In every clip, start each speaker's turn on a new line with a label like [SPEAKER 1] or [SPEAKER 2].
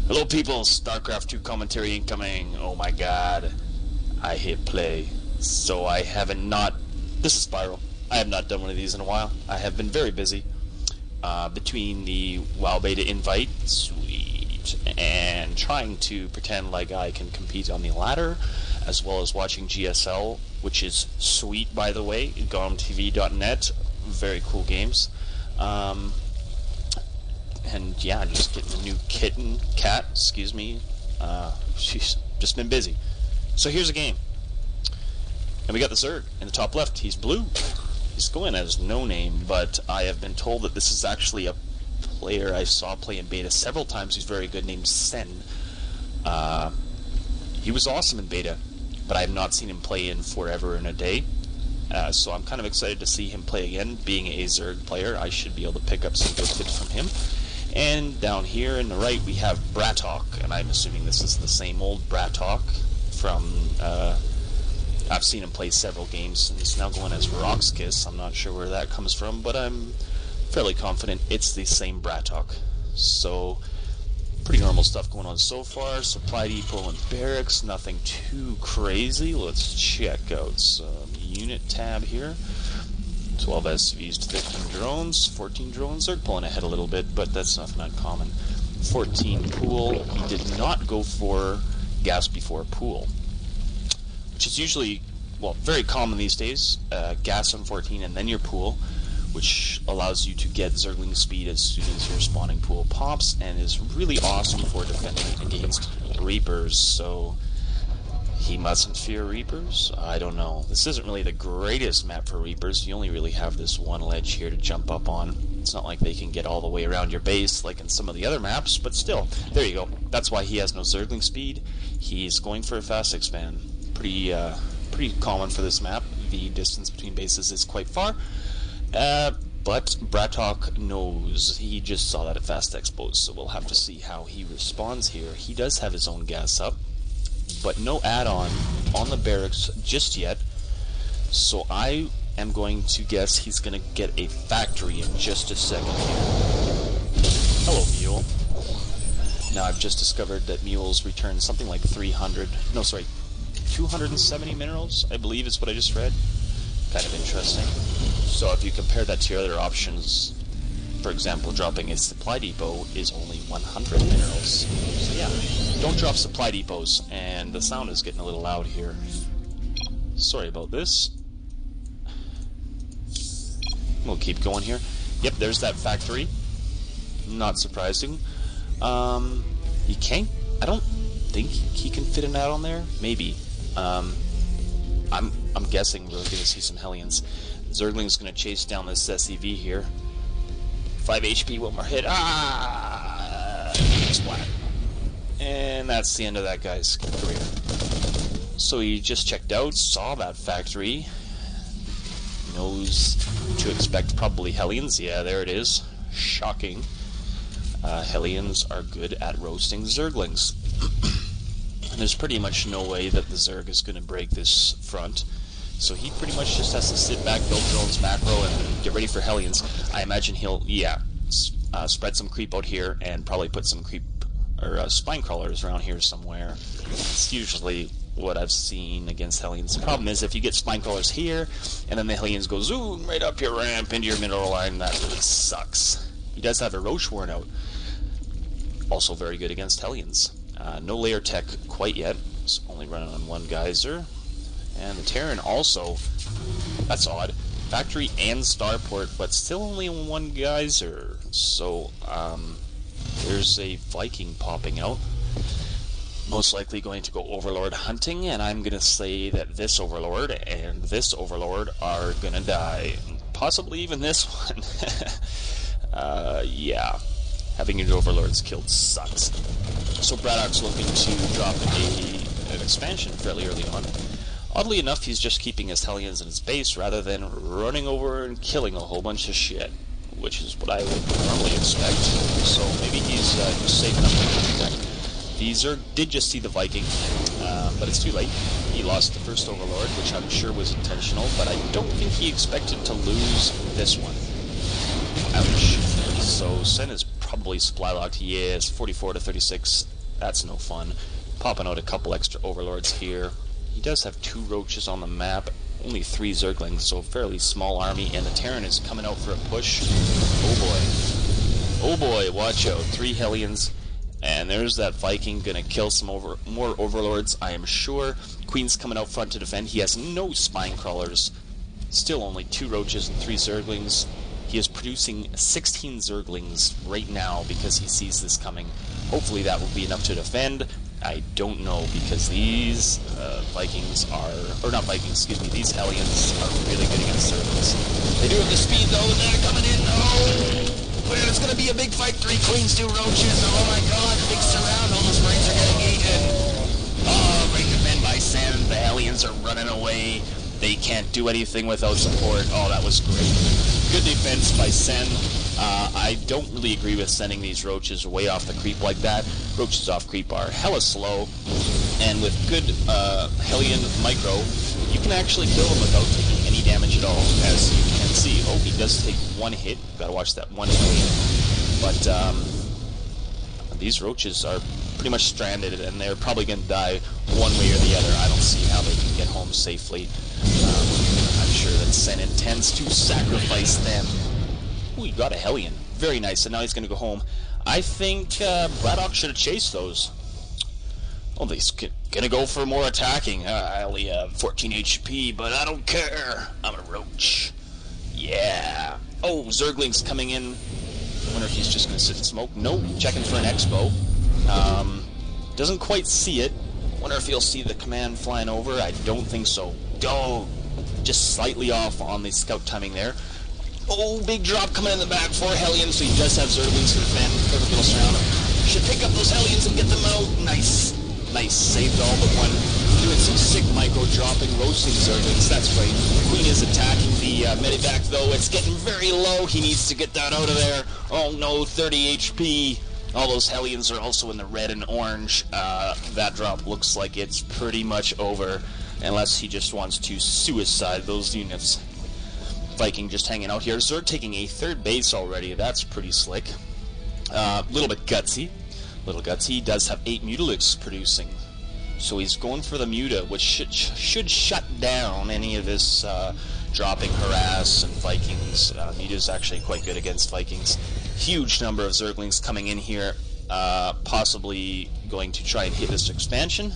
[SPEAKER 1] Hello people, Starcraft 2 commentary incoming. Oh my god. I hit play. So I haven't not... This is Spiral. I have not done one of these in a while. I have been very busy. Between the WoW Beta invite, sweet, and trying to pretend like I can compete on the ladder, as well as watching GSL, which is sweet by the way, GomTV.net, very cool games. And yeah, just getting a new cat, excuse me. She's just been busy. So here's a game. And we got the Zerg in the top left. He's blue. He's going as no name, but I have been told that this is actually a player I saw play in beta several times who's very good, named Sen. He was awesome in beta, but I have not seen him play in forever and a day. So I'm kind of excited to see him play again. Being a Zerg player, I should be able to pick up some good tips from him. And down here in the right we have BradOK, and I'm assuming this is the same old BradOK from, I've seen him play several games, and he's now going as Roxkiss. I'm not sure where that comes from, but I'm fairly confident it's the same BradOK. So, pretty normal stuff going on so far. Supply depot and barracks, nothing too crazy. Let's check out some unit tab here. 12 SCVs to 15 drones, 14 drones. They're pulling ahead a little bit, but that's nothing uncommon. 14 pool. He did not go for gas before pool, which is usually, well, very common these days. Gas on 14 and then your pool, which allows you to get Zergling speed as soon as your spawning pool pops, and is really awesome for defending against Reapers. So he mustn't fear Reapers? I don't know. This isn't really the greatest map for Reapers. You only really have this one ledge here to jump up on. It's not like they can get all the way around your base like in some of the other maps, but still, there you go. That's why he has no Zergling speed. He's going for a fast expand. Pretty common for this map. The distance between bases is quite far. But BradOK knows. He just saw that at fast expos, so we'll have to see how he responds here. He does have his own gas up, but no add-on on the barracks just yet, so I am going to guess he's going to get a factory in just a second here. Hello, Mule. Now I've just discovered that mules return something like 270 minerals, I believe is what I just read. Kind of interesting. So if you compare that to your other options, for example, dropping a supply depot is only 100 minerals. So yeah, don't drop supply depots. And the sound is getting a little loud here. Sorry about this. We'll keep going here. Yep, there's that factory. Not surprising. He can't... I don't think he can fit an add-on there. Maybe. I'm guessing we're going to see some Hellions. Zergling's going to chase down this SCV here. 5 HP, one more hit. Splat. And that's the end of that guy's career. So he just checked out, saw that factory, knows to expect probably Hellions. Yeah, there it is. Shocking. Hellions are good at roasting Zerglings. There's pretty much no way that the Zerg is going to break this front. So he pretty much just has to sit back, build drones macro, and get ready for Hellions. I imagine he'll, spread some creep out here and probably put some creep or spine crawlers around here somewhere. It's usually what I've seen against Hellions. The problem is if you get spine crawlers here and then the Hellions go zoom right up your ramp into your mineral line, that really sucks. He does have a Roach worn out. Also very good against Hellions. No layer tech quite yet. It's only running on one geyser. And the Terran also, that's odd, factory and starport, but still only on one geyser. So, there's a Viking popping out. Most likely going to go Overlord hunting, and I'm going to say that this Overlord and this Overlord are going to die. Possibly even this one. Yeah. Having your Overlords killed sucks. So BradOK's looking to drop an expansion fairly early on. Oddly enough, he's just keeping his Hellions in his base rather than running over and killing a whole bunch of shit, which is what I would normally expect. So maybe he's just saving up to protect. The Zerg did just see the Viking, but it's too late. He lost the first Overlord, which I'm sure was intentional, but I don't think he expected to lose this one. Ouch. So Sen is probably supply locked. Yes, 44 to 36. That's no fun. Popping out a couple extra overlords here. He does have 2 roaches on the map, only 3 zerglings, so fairly small army, and the Terran is coming out for a push. Oh boy, watch out. 3 Hellions, and there's that Viking gonna kill some more overlords, I am sure. Queen's coming out front to defend. He has no spine crawlers. Still only 2 roaches and 3 zerglings. He is producing 16 zerglings right now because he sees this coming. Hopefully that will be enough to defend. I don't know, because these Vikings are, or not Vikings, excuse me, these Hellions are really good against zerglings. They do have the speed though, and they're coming in. Oh, but it's going to be a big fight. 3 queens, 2 roaches. Oh my god, big surround. All those Marines are getting eaten. Oh, great defend by Sen. The Hellions are running away. They can't do anything without support. Oh, that was great. Good defense by Sen. I don't really agree with sending these roaches way off the creep like that. Roaches off creep are hella slow, and with good Hellion micro, you can actually kill them without taking any damage at all, as you can see. Oh, he does take 1 hit. Gotta watch that 1 Hellion. But these roaches are pretty much stranded, and they're probably going to die one way or the other. I don't see how they can get home safely. I'm sure that Sen intends to sacrifice them. Ooh, you got a Hellion. Very nice, and now he's going to go home. I think BradOK should have chased those. Oh, he's going to go for more attacking. I only have 14 HP, but I don't care. I'm a roach. Yeah. Oh, Zergling's coming in. Wonder if he's just going to sit and smoke. Nope, checking for an Expo. Doesn't quite see it. Wonder if he'll see the command flying over. I don't think so. Oh, just slightly off on the scout timing there. Oh, big drop coming in the back for Hellions, so he does have Zerglings to defend. Perfect little surround. Should pick up those Hellions and get them out. Nice. Nice. Saved all but 1. Doing some sick micro dropping, roasting Zerglings. That's great. Queen is attacking the medivac, though. It's getting very low. He needs to get that out of there. Oh no, 30 HP. All those Hellions are also in the red and orange. That drop looks like it's pretty much over, unless he just wants to suicide those units. Viking just hanging out here. Zerg taking a 3rd base already. That's pretty slick. Little bit gutsy. He does have 8 Mutalisks producing. So he's going for the Muta, which should shut down any of this dropping harass and Vikings. Muta's actually quite good against Vikings. Huge number of Zerglings coming in here. Possibly going to try and hit this expansion.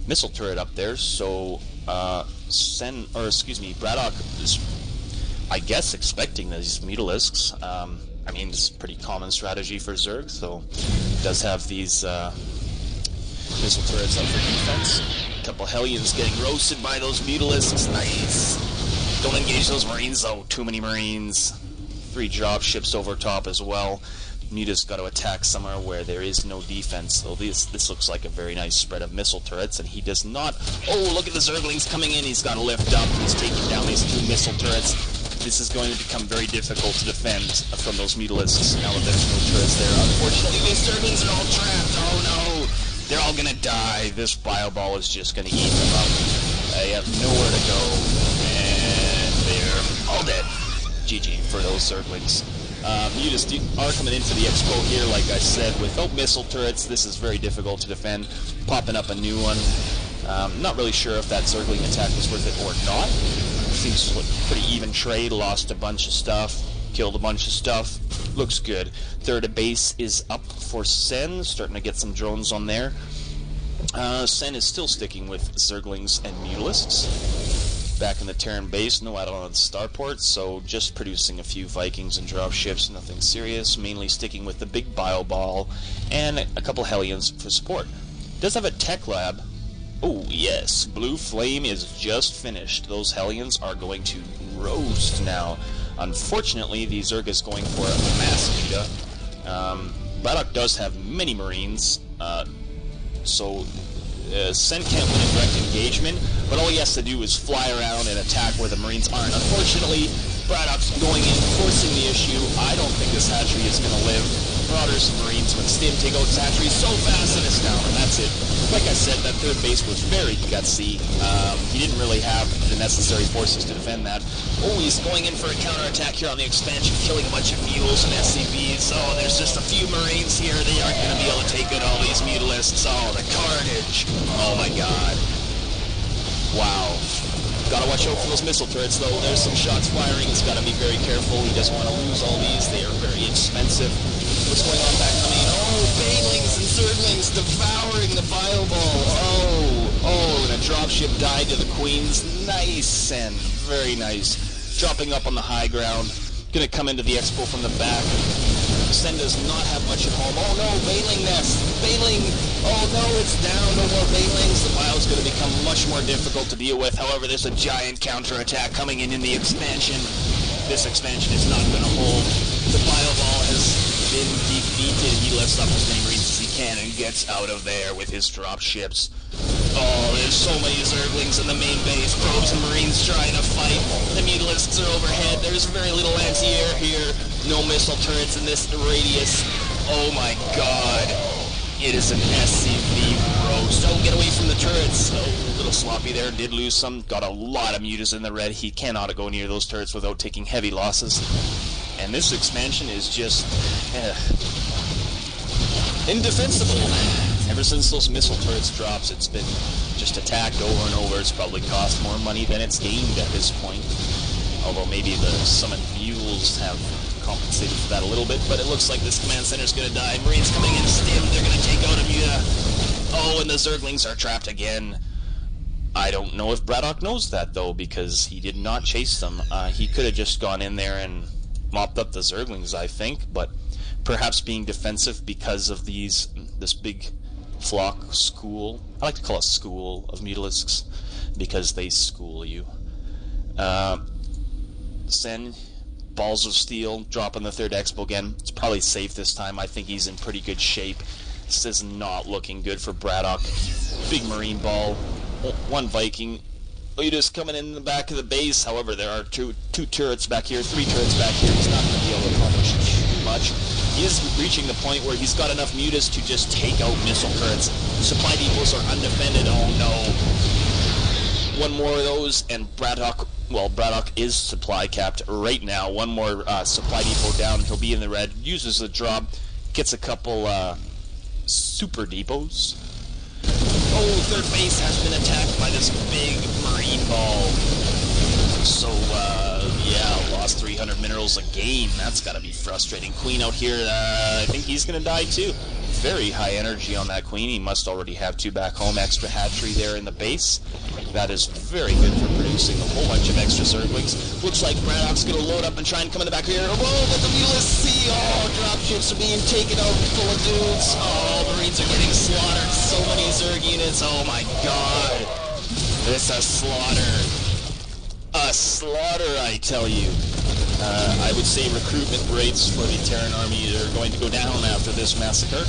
[SPEAKER 1] Missile turret up there, so BradOK is, I guess, expecting these Mutalisks. I mean, it's a pretty common strategy for Zerg, so does have these missile turrets up for defense. A couple Hellions getting roasted by those Mutalisks. Nice. Don't engage those Marines, though. Too many Marines. 3 drop ships over top as well. Muta's got to attack somewhere where there is no defense. So this looks like a very nice spread of missile turrets, and he does not... Oh, look at the Zerglings coming in. He's got to lift up. He's taking down these 2 missile turrets. This is going to become very difficult to defend from those Mutalisks now that there's no turrets there. Unfortunately, these Zerglings are all trapped. Oh no! They're all gonna die. This Bioball is just gonna eat them up. They have nowhere to go. And they're all dead. GG for those Zerglings. Mutas are coming into the Expo here, like I said. Without missile turrets, this is very difficult to defend. Popping up a new one. Not really sure if that Zergling attack was worth it or not. Seems like a pretty even trade. Lost a bunch of stuff. Killed a bunch of stuff. Looks good. 3rd base is up for Sen. Starting to get some drones on there. Sen is still sticking with Zerglings and Mutalisks. Back in the Terran base, no add-on on the starport, so just producing a few Vikings and drop ships, nothing serious, mainly sticking with the big Bioball and a couple Hellions for support. Does have a tech lab. Oh yes, Blue Flame is just finished. Those Hellions are going to roast now. Unfortunately, the Zerg is going for a mass Muta. BradOK does have many Marines, so Sen can't win a direct engagement, but all he has to do is fly around and attack where the Marines aren't. Unfortunately, BradOK's going in, forcing the issue. I don't think this hatchery is going to live. Marauders and Marines with Stim take out Satchery so fast and it's down, and that's it. Like I said, that third base was very gutsy. He didn't really have the necessary forces to defend that. Oh, he's going in for a counterattack here on the expansion, killing a bunch of mules and SCVs. Oh, there's just a few Marines here. They aren't going to be able to take out all these mutalisks. Oh, the carnage. Oh my god. Wow. Gotta watch out for those missile turrets, though. There's some shots firing. He's gotta be very careful. He doesn't want to lose all these. They are very expensive. What's going on back on the main? Oh, banelings and zerglings devouring the bile ball. Oh, and a dropship died to the queens. Nice, Sen. Very nice. Dropping up on the high ground. Gonna come into the expo from the back. Sen does not have much at home. Oh no, baneling nest. Baneling. Oh no, it's down. No more banelings. The bile is going to become much more difficult to deal with. However, there's a giant counterattack coming in the expansion. This expansion is not going to hold. The bile ball has been defeated. He lifts up as many Marines as he can and gets out of there with his drop ships. Oh, there's so many zerglings in the main base. Probes and Marines trying to fight. The mutalisks are overhead. There's very little anti-air here. No missile turrets in this radius. Oh my god. It is an SCV roast. Oh, get away from the turrets. Oh, a little sloppy there. Did lose some. Got a lot of mutas in the red. He cannot go near those turrets without taking heavy losses. And this expansion is just indefensible. Ever since those missile turrets drops, it's been just attacked over and over. It's probably cost more money than it's gained at this point. Although maybe the summoned mules have compensated for that a little bit, but it looks like this command center is going to die. Marines coming in, Stim, they're going to take out a muta. Oh, and the zerglings are trapped again. I don't know if BradOK knows that, though, because he did not chase them. He could have just gone in there and mopped up the zerglings, I think, but perhaps being defensive because of this big flock school. I like to call it school of mutalisks because they school you. Sen, balls of steel, dropping the third expo again. It's probably safe this time. I think he's in pretty good shape. This is not looking good for BradOK. Big marine ball. One Viking. Just coming in the back of the base. However, there are two turrets back here, 3 turrets back here. He's not going to be able to accomplish too much. He is reaching the point where he's got enough mutas to just take out missile turrets. Supply depots are undefended. Oh no. One more of those, and BradOK is supply capped right now. One more supply depot down. He'll be in the red. Uses the drop. Gets a couple super depots. Oh, third base has been attacked by this big marine ball. So, yeah, lost 300 minerals again. That's got to be frustrating. Queen out here, I think he's going to die too. Very high energy on that queen. He must already have 2 back home. Extra hatchery there in the base. That is very good for producing a whole bunch of extra zerglings. Looks like BradOK's going to load up and try and come in the back here. Whoa, but the mutalisks see. Oh, dropships are being taken out full of dudes. Oh, Marines are getting slaughtered. So many Zerg units. Oh my god. It's a slaughter. A slaughter, I tell you. I would say recruitment rates for the Terran army are going to go down after this massacre.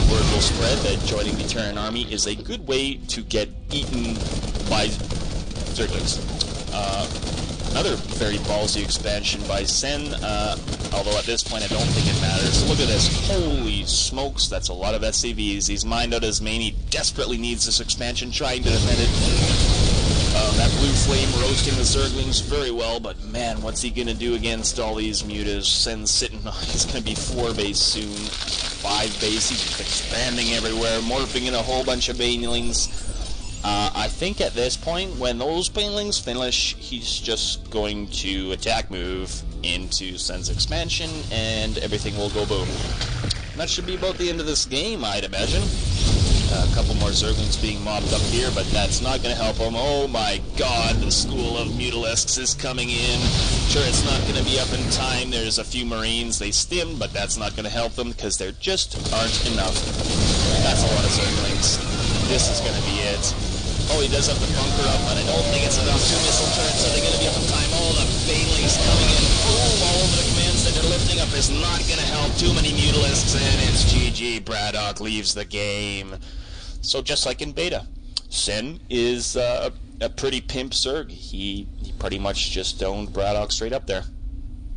[SPEAKER 1] Word will spread that joining the Terran army is a good way to get eaten by Zerglings. Another very ballsy expansion by Sen, although at this point I don't think it matters. Look at this. Holy smokes, that's a lot of SCVs. He's mined out his main. He desperately needs this expansion, trying to defend it. That blue flame roasting the Zerglings very well, but man, what's he going to do against all these mutas? Sen's sitting, he's going to be 4 base soon, 5 base, he's expanding everywhere, morphing in a whole bunch of banelings. I think at this point, when those banelings finish, he's just going to attack move into Sen's expansion, and everything will go boom. And that should be about the end of this game, I'd imagine. A couple more Zerglings being mobbed up here, but that's not going to help him. Oh my god, the school of mutalisks is coming in. Sure, it's not going to be up in time. There's a few Marines. They stim, but that's not going to help them because there just aren't enough. That's a lot of Zerglings. This is going to be it. Oh, he does have the bunker up, but I don't think it's enough. 2 missile turrets. Are they going to be up in time? Oh, the banelings coming in. Boom, all over the command center. Lifting up is not going to help. Too many mutalisks, and it's GG. BradOK leaves the game. So just like in beta, Sen is a pretty pimp Zerg. He pretty much just owned BradOK straight up there.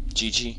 [SPEAKER 1] GG.